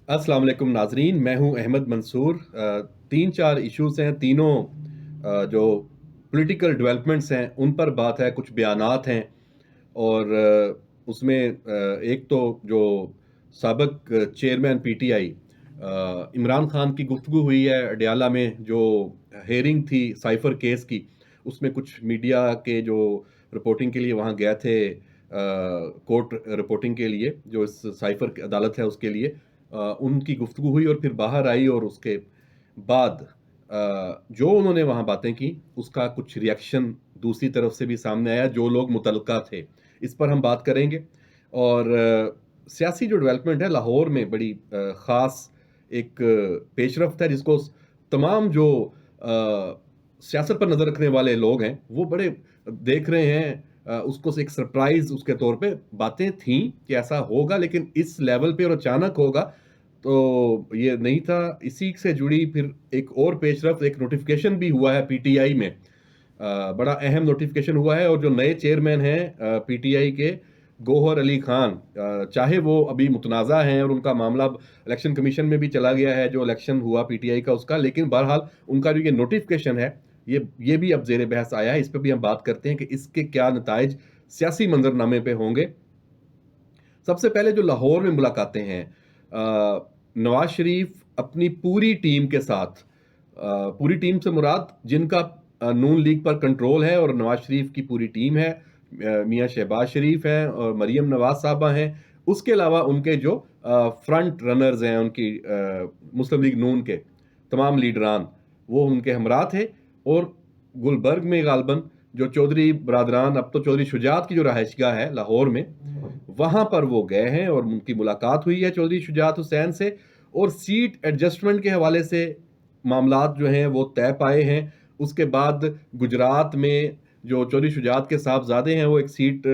अस्सलाम वालेकुम नाजरीन, मैं हूं अहमद मंसूर। तीन चार इश्यूज हैं, तीनों जो पॉलिटिकल डेवलपमेंट्स हैं उन पर बात है, कुछ बयानात हैं। और उसमें एक तो जो साबिक चेयरमैन पीटीआई इमरान खान की गुफ्तगू हुई है अडयाला में, जो हेयरिंग थी साइफर केस की। उसमें कुछ मीडिया के जो रिपोर्टिंग के लिए वहाँ गए थे, कोर्ट रिपोर्टिंग के लिए, जो इस साइफर की अदालत है उसके लिए, उनकी गुफ्तगू हुई और फिर बाहर आई। और उसके बाद जो उन्होंने वहाँ बातें की उसका कुछ रिएक्शन दूसरी तरफ से भी सामने आया, जो लोग मुतलका थे। इस पर हम बात करेंगे। और सियासी जो डेवलपमेंट है लाहौर में, बड़ी ख़ास एक पेशरफ्त है, जिसको तमाम जो सियासत पर नज़र रखने वाले लोग हैं वो बड़े देख रहे हैं। उसको एक सरप्राइज उसके तौर पे बातें थीं कि ऐसा होगा, लेकिन इस लेवल पे और अचानक होगा तो ये नहीं था। इसी से जुड़ी फिर एक और पेशरफ्त, एक नोटिफिकेशन भी हुआ है पीटीआई में। बड़ा अहम नोटिफिकेशन हुआ है, और जो नए चेयरमैन हैं पीटीआई के, गौहर अली खान, चाहे वो अभी मुतनाज़ा हैं और उनका मामला अब इलेक्शन कमीशन में भी चला गया है, जो इलेक्शन हुआ पीटीआई का उसका, लेकिन बहरहाल उनका जो ये नोटिफिकेशन है ये भी अब जेर बहस आया है। इस पर भी हम बात करते हैं कि इसके क्या नताइज सियासी मंजरनामे पे होंगे। सबसे पहले जो लाहौर में मुलाकातें हैं, नवाज शरीफ अपनी पूरी टीम के साथ, पूरी टीम से मुराद जिनका नून लीग पर कंट्रोल है, और नवाज शरीफ की पूरी टीम है, मियां शहबाज शरीफ हैं और मरियम नवाज साहबा हैं। उसके अलावा उनके जो फ्रंट रनर्स हैं, उनकी मुस्लिम लीग नून के तमाम लीडरान, वो उनके हमरा थे। और गुलबर्ग में गालबन जो चौधरी बरादरान, अब तो चौधरी शुजात की जो रहायशगाह है लाहौर में, वहां पर वो गए हैं और उनकी मुलाकात हुई है चौधरी शुजात हुसैन से। और सीट एडजस्टमेंट के हवाले से मामलात जो हैं वो तय पाए हैं। उसके बाद गुजरात में जो चौधरी शुजात के साहबजादे हैं, वो एक सीट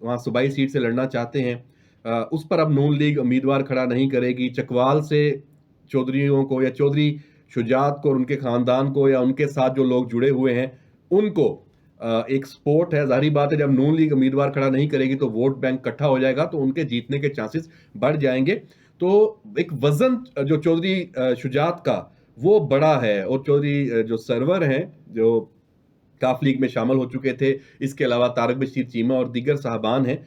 वहाँ सूबाई सीट से लड़ना चाहते हैं। उस पर अब नून लीग उम्मीदवार खड़ा नहीं करेगी। चकवाल से चौधरीयों को, या चौधरी शुजात को और उनके खानदान को, या उनके साथ जो लोग जुड़े हुए हैं उनको एक सपोर्ट है। जाहिर बात है, जब नून लीग उम्मीदवार खड़ा नहीं करेगी तो वोट बैंक इकट्ठा हो जाएगा, तो उनके जीतने के चांसेस बढ़ जाएंगे। तो एक वजन जो चौधरी शुजात का वो बड़ा है। और चौधरी जो सरवर हैं, जो काफ लीग में शामिल हो चुके थे, इसके अलावा तारक बशीर चीमा और दीगर साहबान हैं,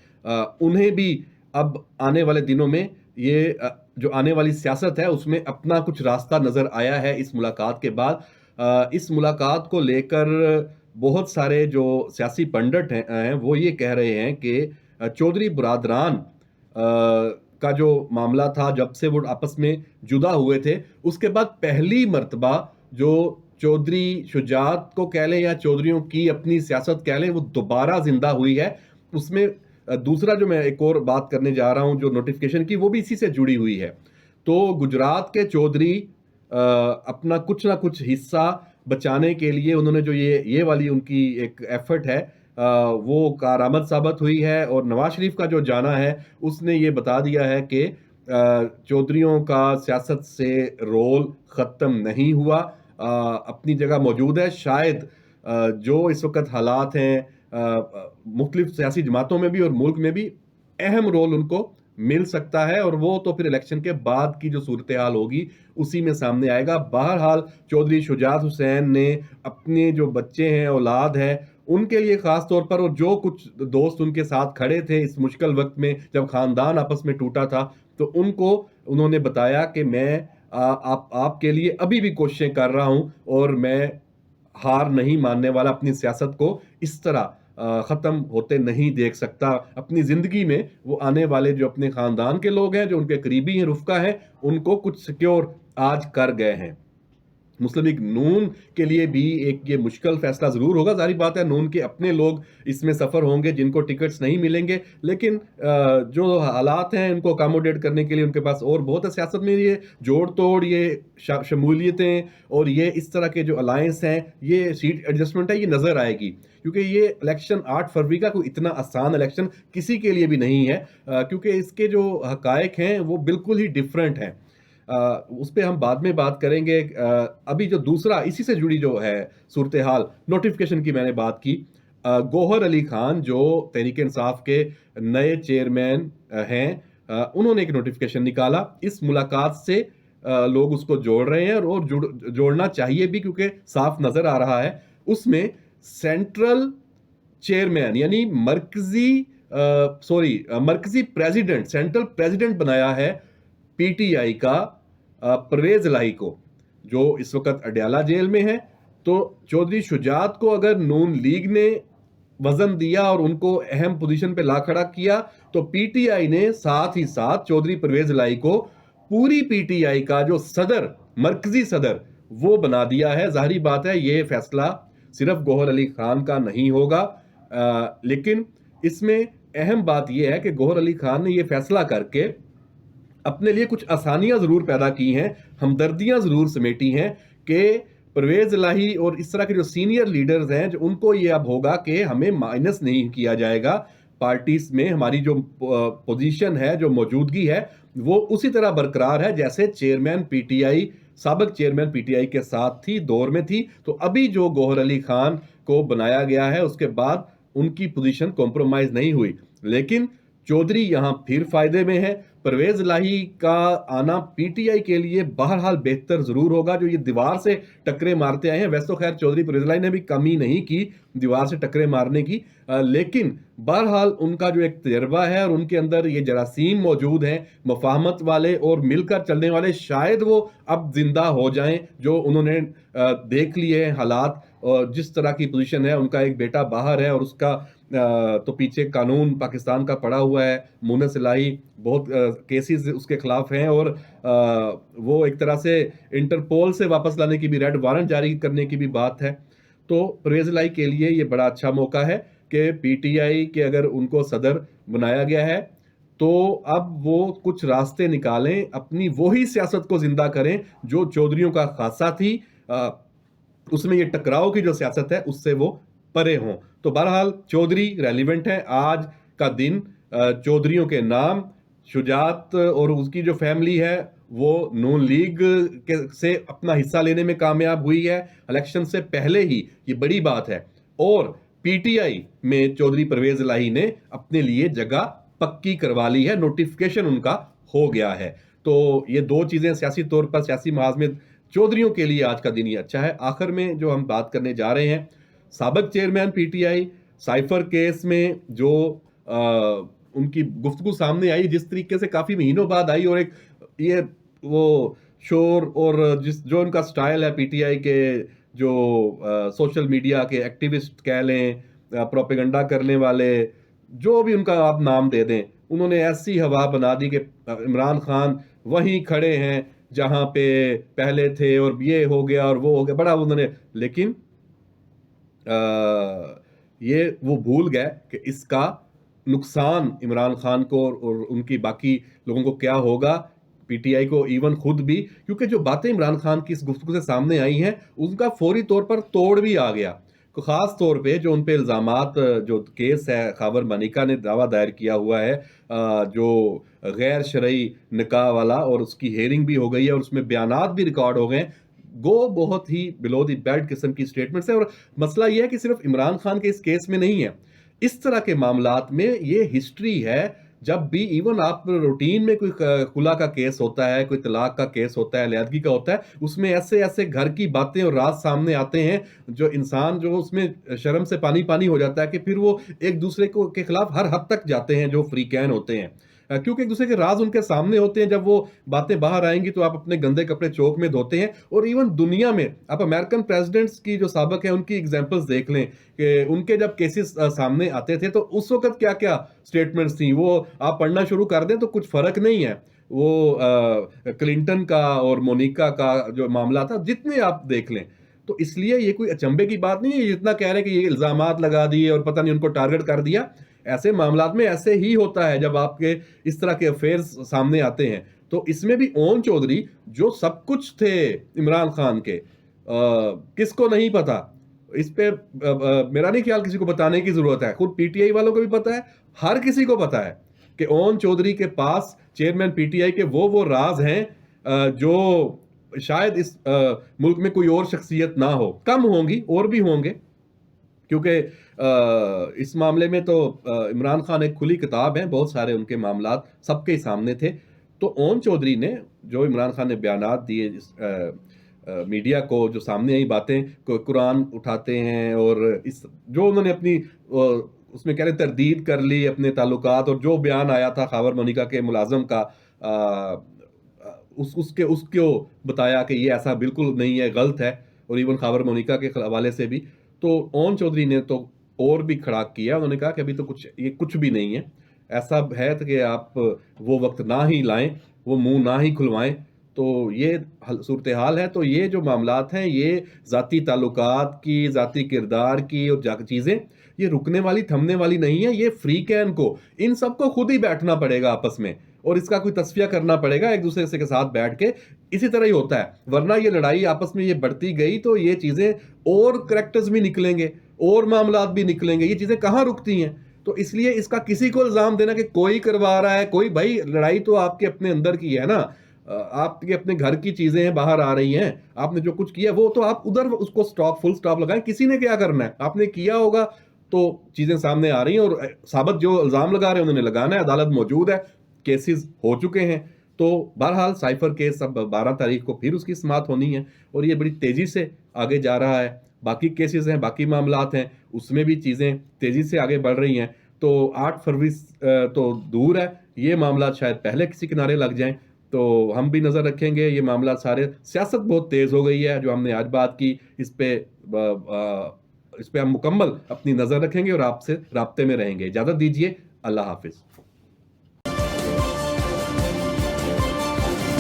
उन्हें भी अब आने वाले दिनों में ये जो आने वाली सियासत है उसमें अपना कुछ रास्ता नजर आया है इस मुलाकात के बाद। इस मुलाकात को लेकर बहुत सारे जो सियासी पंडित हैं वो ये कह रहे हैं कि चौधरी बरादरान का जो मामला था, जब से वो आपस में जुदा हुए थे, उसके बाद पहली मर्तबा जो चौधरी शुजात को कह लें या चौधरियों की अपनी सियासत कह लें, वो दोबारा जिंदा हुई है। उसमें दूसरा जो मैं एक और बात करने जा रहा हूं जो नोटिफिकेशन की, वो भी इसी से जुड़ी हुई है। तो गुजरात के चौधरी अपना कुछ ना कुछ हिस्सा बचाने के लिए उन्होंने जो ये वाली उनकी एक एफर्ट है, वो कारआमद साबित हुई है। और नवाज शरीफ का जो जाना है, उसने ये बता दिया है कि चौधरियों का सियासत से रोल ख़त्म नहीं हुआ, अपनी जगह मौजूद है। शायद जो इस वक्त हालात हैं मुख्तलिफ सियासी जमातों में भी और मुल्क में भी, अहम रोल उनको मिल सकता है। और वो तो फिर इलेक्शन के बाद की जो सूरत हाल होगी उसी में सामने आएगा। बहरहाल चौधरी शुजात हुसैन ने अपने जो बच्चे हैं, औलाद है, उनके लिए खास तौर पर, और जो कुछ दोस्त उनके साथ खड़े थे इस मुश्किल वक्त में जब खानदान आपस में टूटा था, तो उनको उन्होंने बताया कि मैं आपके लिए अभी भी कोशिशें कर रहा हूं, और मैं हार नहीं मानने वाला, अपनी सियासत को इस तरह खत्म होते नहीं देख सकता। अपनी जिंदगी में वो आने वाले जो अपने खानदान के लोग हैं, जो उनके करीबी हैं, रुफका हैं, उनको कुछ सिक्योर आज कर गए हैं। मुस्लिम लीग नून के लिए भी एक ये मुश्किल फैसला जरूर होगा। जाहिर बात है, नून के अपने लोग इसमें सफर होंगे जिनको टिकट्स नहीं मिलेंगे, लेकिन जो हालात हैं उनको अकोमोडेट करने के लिए उनके पास और बहुत है। सियासत में ये जोड़ तोड़, ये शमूलियतें और ये इस तरह के जो अलायंस हैं, ये सीट एडजस्टमेंट है, ये नजर आएगी। क्योंकि ये इलेक्शन 8 फरवरी का कोई इतना आसान इलेक्शन किसी के लिए भी नहीं है, क्योंकि इसके जो हकायक हैं वो बिल्कुल ही डिफरेंट हैं। उस पे हम बाद में बात करेंगे। अभी जो दूसरा इसी से जुड़ी जो है सूरत हाल, नोटिफिकेशन की मैंने बात की। गौहर अली खान जो तहरीक इंसाफ के नए चेयरमैन हैं, उन्होंने एक नोटिफिकेशन निकाला। इस मुलाकात से लोग उसको जोड़ रहे हैं और जोड़ना चाहिए भी, क्योंकि साफ नजर आ रहा है उसमें सेंट्रल चेयरमैन यानी मरकजी प्रेसिडेंट, सेंट्रल प्रेसिडेंट बनाया है पीटीआई का परवेज इलाही को, जो इस वक्त अडयाला जेल में है। तो चौधरी शुजात को अगर नून लीग ने वजन दिया और उनको अहम पोजीशन पे ला खड़ा किया, तो पीटीआई ने साथ ही साथ चौधरी परवेज इलाही को पूरी पीटीआई का जो सदर, मरकजी सदर, वो बना दिया है। जाहिर बात है ये फैसला सिर्फ गौहर अली खान का नहीं होगा, लेकिन इसमें अहम बात यह है कि गौहर अली खान ने यह फैसला करके अपने लिए कुछ आसानियां जरूर पैदा की हैं, हमदर्दियां जरूर समेटी हैं कि परवेज इलाही और इस तरह के जो सीनियर लीडर्स हैं, जो उनको ये अब होगा कि हमें माइनस नहीं किया जाएगा पार्टीज में, हमारी जो पोजीशन है, जो मौजूदगी है, वो उसी तरह बरकरार है जैसे चेयरमैन पीटीआई, साबिक चेयरमैन पीटीआई के साथ थी, दौर में थी। तो अभी जो गौहर अली खान को बनाया गया है उसके बाद उनकी पोजीशन कॉम्प्रोमाइज नहीं हुई, लेकिन चौधरी यहां फिर फायदे में है। परवेज इलाही का आना पीटीआई के लिए बहरहाल बेहतर जरूर होगा। जो ये दीवार से टकरे मारते आए हैं, वैसे तो खैर चौधरी परवेज इलाही ने भी कमी नहीं की दीवार से टकरे मारने की, लेकिन बहरहाल उनका जो एक तजर्बा है और उनके अंदर ये जरासीम मौजूद हैं मफाहमत वाले और मिलकर चलने वाले, शायद वो अब जिंदा हो जाएं। जो उन्होंने देख लिए हैं हालात और जिस तरह की पोजीशन है, उनका एक बेटा बाहर है और उसका तो पीछे कानून पाकिस्तान का पड़ा हुआ है, मुनस इलाही, बहुत केसेस उसके खिलाफ हैं और वो एक तरह से इंटरपोल से वापस लाने की भी, रेड वारंट जारी करने की भी बात है। तो परवेज इलाही के लिए ये बड़ा अच्छा मौका है कि पीटीआई के अगर उनको सदर बनाया गया है तो अब वो कुछ रास्ते निकालें, अपनी वही सियासत को जिंदा करें जो चौधरियों का खासा थी, उसमें ये टकराव की जो सियासत है उससे वो परे हों। तो बहरहाल चौधरी रेलिवेंट है। आज का दिन चौधरियों के नाम, शुजात और उसकी जो फैमिली है वो नून लीग से अपना हिस्सा लेने में कामयाब हुई है इलेक्शन से पहले ही, ये बड़ी बात है। और पीटीआई में चौधरी परवेज इलाही ने अपने लिए जगह पक्की करवा ली है, नोटिफिकेशन उनका हो गया है। तो ये दो चीजें सियासी तौर पर, सियासी महाज में चौधरियों के लिए आज का दिन ये अच्छा है। आखिर में जो हम बात करने जा रहे हैं, साबिक चेयरमैन पीटीआई साइफर केस में जो उनकी गुफ्तगू सामने आई, जिस तरीके से काफी महीनों बाद आई, और एक ये वो शोर और जो उनका स्टाइल है पीटीआई के, जो सोशल मीडिया के एक्टिविस्ट कह लें, प्रोपेगेंडा करने वाले, जो भी उनका आप नाम दे दें, उन्होंने ऐसी हवा बना दी कि इमरान खान वहीं खड़े हैं जहां पे पहले थे और ये हो गया और वो हो गया, बड़ा उन्होंने, लेकिन ये वो भूल गए कि इसका नुकसान इमरान खान को और उनकी बाकी लोगों को क्या होगा, पीटीआई को, इवन खुद भी, क्योंकि जो बातें इमरान खान की इस गुफ्तगू से सामने आई हैं उनका फौरी तौर पर तोड़ भी आ गया। तो खास तौर पे जो उन पे इल्जामात, जो केस है खावर मनिका ने दावा दायर किया हुआ है, जो गैर शरई निकाह वाला, और उसकी हेयरिंग भी हो गई है और उसमें बयानात भी रिकॉर्ड हो गए, गो बहुत ही बिलो द बेल्ट किस्म की स्टेटमेंट्स है। और मसला यह है कि सिर्फ इमरान खान के इस केस में नहीं है, इस तरह के मामलात में ये हिस्ट्री है। जब भी इवन आप रूटीन में कोई खुला का केस होता है, कोई तलाक का केस होता है, लियादगी का होता है, उसमें ऐसे ऐसे घर की बातें और राज सामने आते हैं जो इंसान जो उसमें शर्म से पानी पानी हो जाता है कि फिर वो एक दूसरे को के खिलाफ हर हद तक जाते हैं जो फ्रीकैन होते हैं, क्योंकि एक दूसरे के राज उनके सामने होते हैं। जब वो बातें बाहर आएंगी तो आप अपने गंदे कपड़े चौक में धोते हैं। और इवन दुनिया में आप अमेरिकन प्रेसिडेंट्स की जो साबिक है उनकी एग्जांपल्स देख लें कि उनके जब केसेस सामने आते थे तो उस वक्त क्या क्या स्टेटमेंट्स थी, वो आप पढ़ना शुरू कर दें तो कुछ फर्क नहीं है। वो क्लिंटन का और मोनिका का जो मामला था, जितने आप देख लें, तो इसलिए ये कोई अचंभे की बात नहीं है जितना कह रहे हैं कि ये इल्जामात लगा दिए और पता नहीं उनको टारगेट कर दिया। ऐसे मामलात में ऐसे ही होता है जब आपके इस तरह के अफेयर्स सामने आते हैं। तो इसमें भी ओन चौधरी जो सब कुछ थे इमरान खान के, किसको नहीं पता, इस पे मेरा नहीं ख्याल किसी को बताने की जरूरत है, खुद पीटीआई वालों को भी पता है, हर किसी को पता है कि ओन चौधरी के पास चेयरमैन पीटीआई के वो राज हैं जो शायद इस मुल्क में कोई और शख्सियत ना हो, कम होंगी और भी होंगे, کیونکہ اس معاملے میں تو عمران خان ایک کھلی کتاب ہیں، بہت سارے ان کے معاملات سب کے سامنے تھے. تو اون چودھری نے جو عمران خان نے بیانات دیے میڈیا کو، جو سامنے آئی باتیں، قرآن اٹھاتے ہیں اور جو انہوں نے اپنی اس میں کہہ رہے تردید کر لی اپنے تعلقات، اور جو بیان آیا تھا خاور مونیکا کے ملازم کا، اس کو بتایا کہ یہ ایسا بالکل نہیں ہے، غلط ہے، اور ایون خاور مونیکا کے حوالے سے بھی. تو اون چودھری نے تو اور بھی کھڑا کیا، انہوں نے کہا کہ ابھی تو یہ کچھ بھی نہیں ہے، ایسا ہے کہ آپ وہ وقت نہ ہی لائیں، وہ منہ نہ ہی کھلوائیں. تو یہ صورتحال ہے. تو یہ جو معاملات ہیں، یہ ذاتی تعلقات کی، ذاتی کردار کی اور چیزیں، یہ رکنے والی تھمنے والی نہیں ہے. یہ فری کین کو، ان سب کو خود ہی بیٹھنا پڑے گا آپس میں، اور اس کا کوئی تصفیہ کرنا پڑے گا ایک دوسرے کے ساتھ بیٹھ کے. اسی طرح ہی ہوتا ہے، ورنہ یہ لڑائی آپس میں یہ بڑھتی گئی تو یہ چیزیں اور کریکٹرز بھی نکلیں گے، اور معاملات بھی نکلیں گے. یہ چیزیں کہاں رکتی ہیں؟ تو اس لیے اس کا کسی کو الزام دینا کہ کوئی کروا رہا ہے، کوئی، بھائی لڑائی تو آپ کے اپنے اندر کی ہے نا، آپ کے اپنے گھر کی چیزیں ہیں، باہر آ رہی ہیں. آپ نے جو کچھ کیا وہ تو آپ ادھر اس کو سٹاپ، فل سٹاپ لگائیں. کسی نے کیا کرنا ہے؟ آپ نے کیا ہوگا تو چیزیں سامنے آ رہی ہیں، اور ثابت جو الزام لگا رہے ہیں انہوں نے لگانا ہے. عدالت موجود ہے، کیسز ہو چکے ہیں. تو بہرحال سائفر کیس اب 12 تاریخ کو پھر اس کی سماعت ہونی ہے، اور یہ بڑی تیزی سے آگے جا رہا ہے. باقی کیسز ہیں، باقی معاملات ہیں، اس میں بھی چیزیں تیزی سے آگے بڑھ رہی ہیں. تو 8 فروری تو دور ہے، یہ معاملات شاید پہلے کسی کنارے لگ جائیں. تو ہم بھی نظر رکھیں گے. یہ معاملات سارے، سیاست بہت تیز ہو گئی ہے جو ہم نے آج بات کی، اس پہ ہم مکمل اپنی نظر رکھیں گے اور آپ سے رابطے میں رہیں گے. اجازت دیجیے، اللہ حافظ.